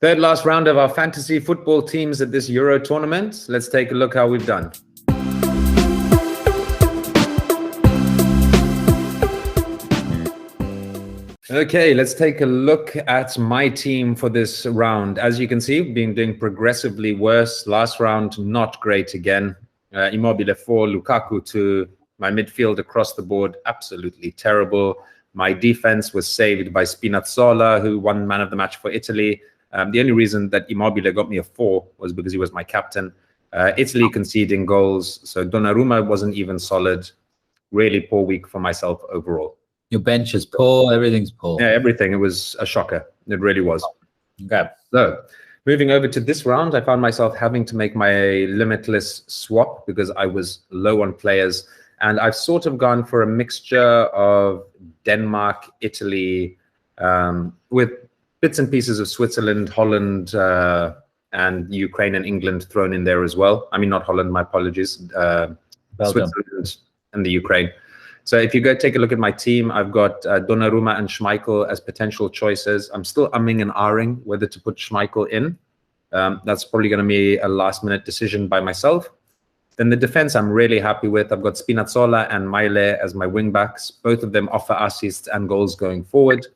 Third last round of our fantasy football teams at this Euro tournament. Let's take a look how we've done. Okay, let's take a look at my team for this round. As you can see, been doing progressively worse. Last round, not great again. Immobile 4, Lukaku 2. My midfield across the board, absolutely terrible. My defense was saved by Spinazzola, who won man of the match for Italy. The only reason that Immobile got me a 4 was because he was my captain. Italy conceding goals. So Donnarumma wasn't even solid. Really poor week for myself overall. Your bench is poor. Everything's poor. Yeah, everything. It was a shocker. It really was. Okay. So moving over to this round, I found myself having to make my limitless swap because I was low on players. And I've sort of gone for a mixture of Denmark, Italy, with bits and pieces of Switzerland, Holland, and Ukraine and England thrown in there as well. I mean, not Holland, my apologies. Switzerland and the Ukraine. So if you go take a look at my team, I've got Donnarumma and Schmeichel as potential choices. I'm still umming and ahhing whether to put Schmeichel in. That's probably going to be a last-minute decision by myself. Then the defense I'm really happy with. I've got Spinazzola and Maile as my wing-backs. Both of them offer assists and goals going forward.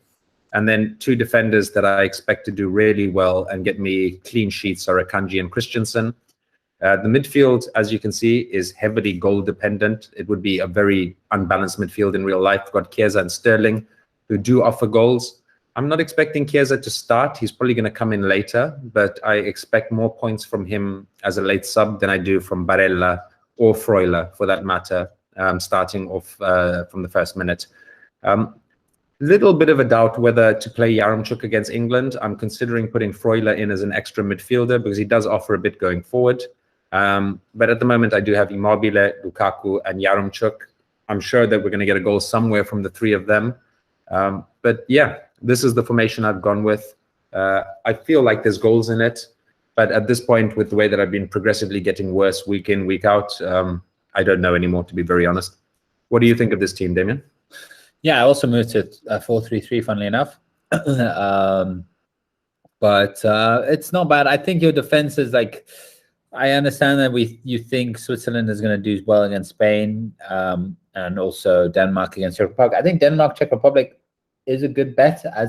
And then two defenders that I expect to do really well and get me clean sheets are Akanji and Christensen. The midfield, as you can see, is heavily goal dependent. It would be a very unbalanced midfield in real life. I've got Chiesa and Sterling, who do offer goals. I'm not expecting Chiesa to start. He's probably going to come in later, but I expect more points from him as a late sub than I do from Barella or Freuler, for that matter, starting off from the first minute. Little bit of a doubt whether to play Yaremchuk against England. I'm considering putting Freuler in as an extra midfielder because he does offer a bit going forward. But at the moment, I do have Immobile, Lukaku, and Yaremchuk. I'm sure that we're going to get a goal somewhere from the three of them. But yeah, this is the formation I've gone with. I feel like there's goals in it. But at this point, with the way that I've been progressively getting worse week in, week out, I don't know anymore, to be very honest. What do you think of this team, Damien? Yeah, I also moved to 4-3-3, funnily enough. But it's not bad. I think your defense is like, I understand that you think Switzerland is going to do well against Spain, and also Denmark against Czech Republic. I think Denmark, Czech Republic is a good bet. I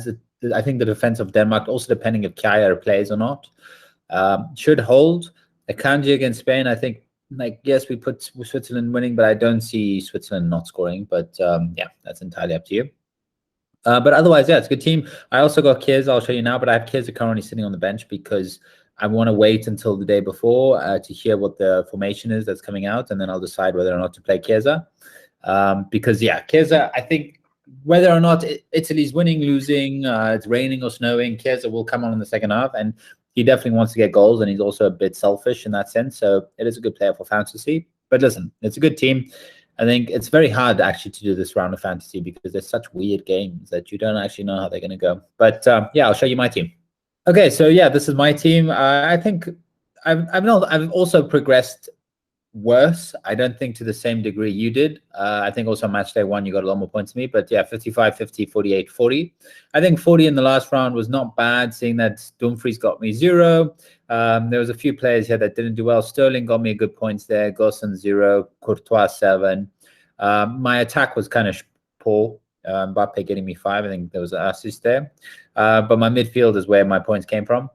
think the defense of Denmark, also depending if Kjaer plays or not, should hold. Akanji against Spain, I think, like, yes, we put Switzerland winning, but I don't see Switzerland not scoring. But yeah, that's entirely up to you. But otherwise, yeah, it's a good team. I also got Chiesa, I'll show you now, but I have Chiesa currently sitting on the bench because I want to wait until the day before to hear what the formation is that's coming out, and then I'll decide whether or not to play Chiesa. Because, yeah, Chiesa, I think whether or not Italy's winning, losing, it's raining or snowing, Chiesa will come on in the second half, and he definitely wants to get goals, and he's also a bit selfish in that sense. So it is a good player for fantasy. But listen, it's a good team. I think it's very hard actually to do this round of fantasy because there's such weird games that you don't actually know how they're going to go. But yeah, I'll show you my team. Okay, so yeah, this is my team. I think I've also progressed worse. I don't think to the same degree you did. I think also match day one, you got a lot more points than me. But yeah, 55, 50, 48, 40. I think 40 in the last round was not bad, seeing that Dumfries got me 0. There was a few players here that didn't do well. Sterling got me a good points there. Gosson 0. Courtois 7. My attack was kind of poor. Mbappe getting me 5. I think there was an assist there. But my midfield is where my points came from.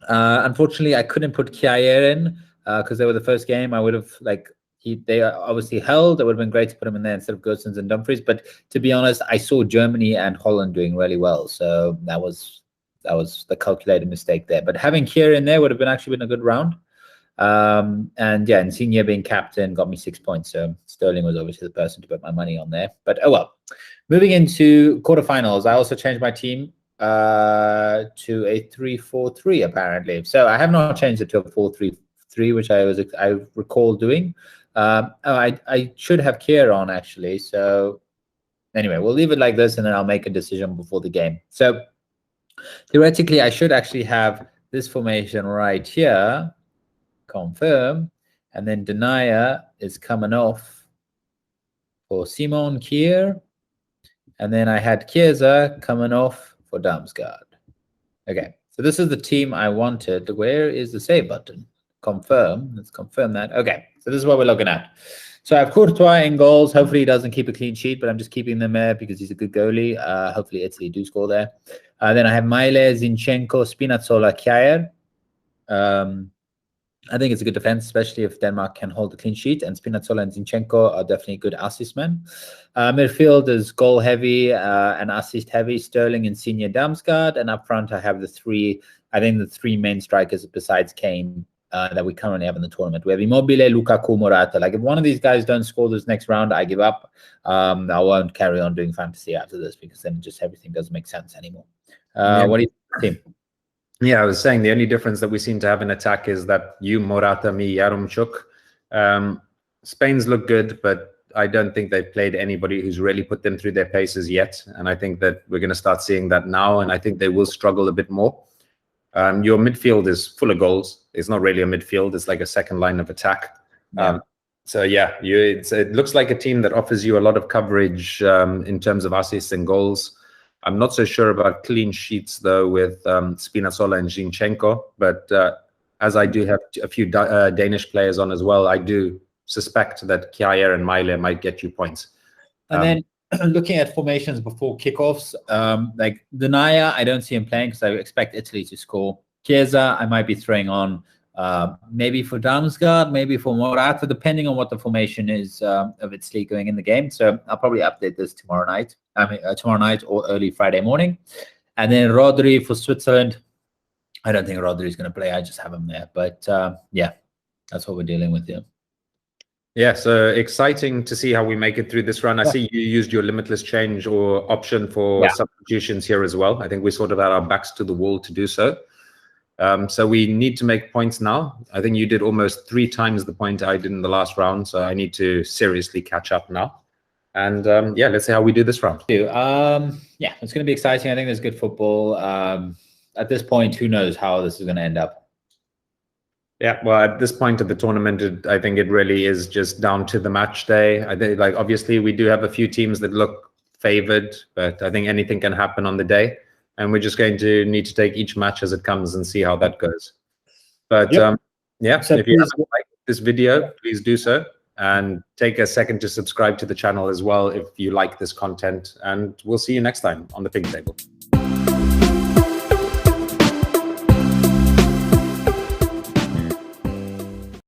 Unfortunately, I couldn't put Kjaer in because they were the first game. I would have, like, they obviously held. It would have been great to put him in there instead of Gosens and Dumfries. But to be honest, I saw Germany and Holland doing really well. So that was the calculated mistake there. But having Kjaer in there would have actually been a good round. And yeah, Insigne being captain got me 6 points. So Sterling was obviously the person to put my money on there. But oh well. Moving into quarterfinals, I also changed my team to a 3-4-3 apparently. So I have not changed it to a 4-3-3, which I recall doing. I should have Kjaer on actually. So anyway, we'll leave it like this, and then I'll make a decision before the game. So theoretically, I should actually have this formation right here. Confirm, and then Denier is coming off for Simon Kjaer, and then I had Chiesa coming off for Damsgaard. Okay, so this is the team I wanted. Where is the save button? Confirm. Let's confirm that. Okay, so this is what we're looking at. So I have Courtois in goals. Hopefully he doesn't keep a clean sheet, but I'm just keeping them there because he's a good goalie. Hopefully Italy do score there. Then I have Maile, Zinchenko, Spinazzola, Kjaer. I think it's a good defense, especially if Denmark can hold the clean sheet. And Spinazzola and Zinchenko are definitely good assist men. Midfield is goal heavy and assist heavy. Sterling, Insigne, Damsgaard. And up front, I have the three main strikers besides Kane that we currently have in the tournament. We have Immobile, Lukaku, Morata. Like if one of these guys don't score this next round, I give up. I won't carry on doing fantasy after this because then just everything doesn't make sense anymore. What do you think? Yeah, I was saying the only difference that we seem to have in attack is that you, Morata, me, Yaremchuk. Spain's look good, but I don't think they've played anybody who's really put them through their paces yet. And I think that we're going to start seeing that now. And I think they will struggle a bit more. Your midfield is full of goals. It's not really a midfield. It's like a second line of attack. Yeah. So yeah, it looks like a team that offers you a lot of coverage in terms of assists and goals. I'm not so sure about clean sheets, though, with Spinazzola and Zinchenko. But as I do have a few Danish players on as well, I do suspect that Kjaer and Maile might get you points. And then looking at formations before kickoffs, like Denaya, I don't see him playing because I expect Italy to score. Chiesa, I might be throwing on maybe for Damsgaard, maybe for Morata, depending on what the formation is of Italy going in the game. So I'll probably update this tomorrow night. Tomorrow night or early Friday morning. And then Rodri for Switzerland. I don't think Rodri is going to play. I just have him there. But yeah, that's what we're dealing with here. Yeah, so exciting to see how we make it through this run. I see you used your limitless change or option for substitutions here as well. I think we sort of had our backs to the wall to do so. So we need to make points now. I think you did almost 3 times the point I did in the last round. So I need to seriously catch up now. And yeah, let's see how we do this round. Yeah, it's going to be exciting. I think there's good football. At this point, who knows how this is going to end up? Yeah, well, at this point of the tournament, I think it really is just down to the match day. I think, like, obviously, we do have a few teams that look favored, but I think anything can happen on the day. And we're just going to need to take each match as it comes and see how that goes. But yeah, so if you haven't liked this video, please do so. And take a second to subscribe to the channel as well if you like this content. And we'll see you next time on the Ping Table.